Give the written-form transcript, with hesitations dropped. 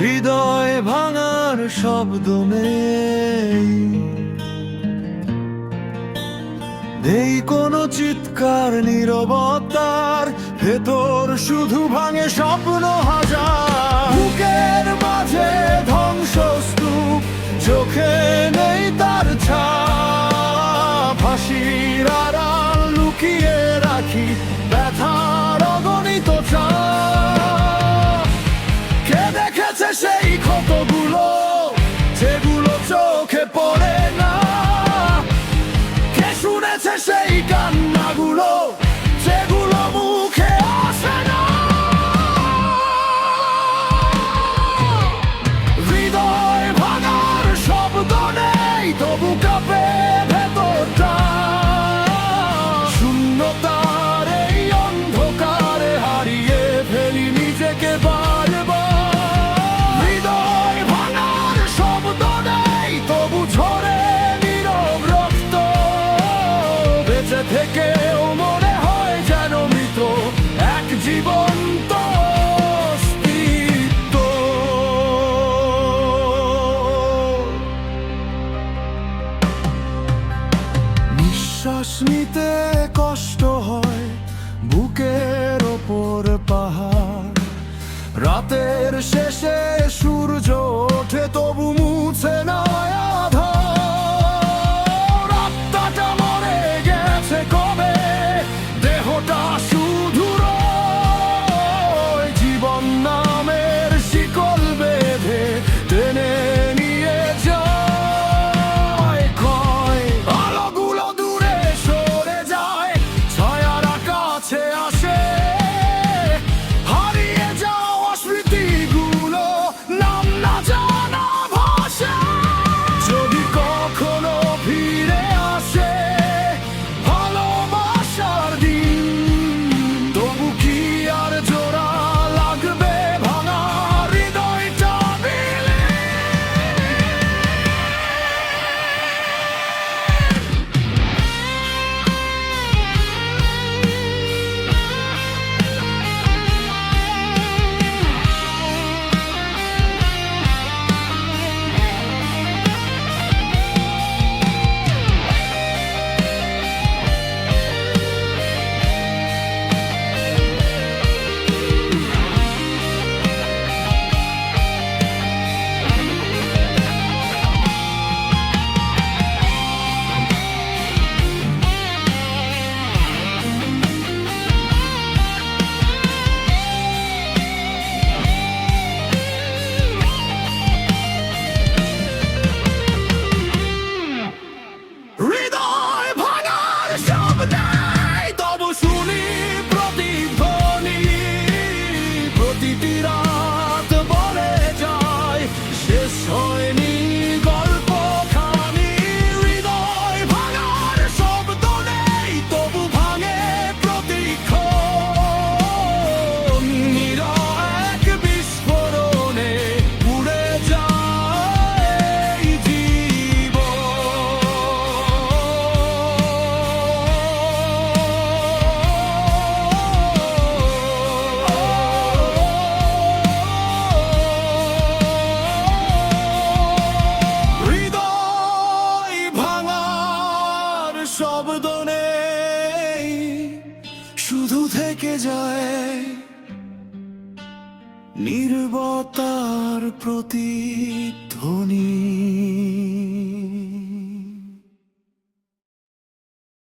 হৃদয় ভাঙার শব্দ নেই, নেই কোনো চিৎকার, নীরবতার ভেতর শুধু ভাঙে স্বপ্ন হাজার। বুকের মাঝে ধ্বংসস্তূপ, চোখে নেই তার ছাপ, হাসির আড়াল লুকিয়ে রাখি ব্যথার অগণিত চাপ। কে দেখেছে সেই ক্ষতগুলো যেগুলো চোখে পড়ে না? কে শুনেছে সেই কান্নাগুলো যেগুলো মুখে আসে না? হৃদয় ভাঙার শব্দ নেই, তবু কাঁপে ভেতরটা। শূন্যতার এই অন্ধকারে হারিয়ে ফেলি নিজেকে বারবার। হৃদয় ভাঙার শব্দ নেই, তবু ঝরে নীরব রক্ত। বেঁচে থেকেও মনে হয় যেন মৃত এক জীবন্ত অস্তিত্ব। নিঃশ্বাস নিতে কষ্ট হয়, বুকের ওপর পাহাড়। রাতের শেষে সূর্য ওঠে, তবু মুছে না আঁধার। আত্মাটা মরে গেছে কবে, দেহটা শুধু রয়। জীবন নামের শিকল বেঁধে টেনে নিয়ে যায়। কয় আলোগুলো দূরে সরে যায়, ছায়ারা কাছে আসে। হারিয়ে যাওয়া স্মৃতিগুলো নাম না জানা ভাষা। যদি কখনো ফিরে আসে ভালোবাসার দিন, তবু কি আর জোড়া লাগবে ভাঙা হৃদয়টা মিলে? হৃদয় ভাঙার শব্দ নেই, তবু শুনি প্রতিধ্বনি। প্রতিটি রাত বলে যায় শেষ হয়নি গল্পখানি। হৃদয় ভাঙার শব্দ নেই, তবু ভাঙে প্রতিক্ষণ। নীরব এক বিস্ফোরণে উড়ে যায় এই জীবন। হৃদয় ভাঙার শব্দ নেই, শুধু থেকে যায় নীরবতার প্রতিধ্বনি।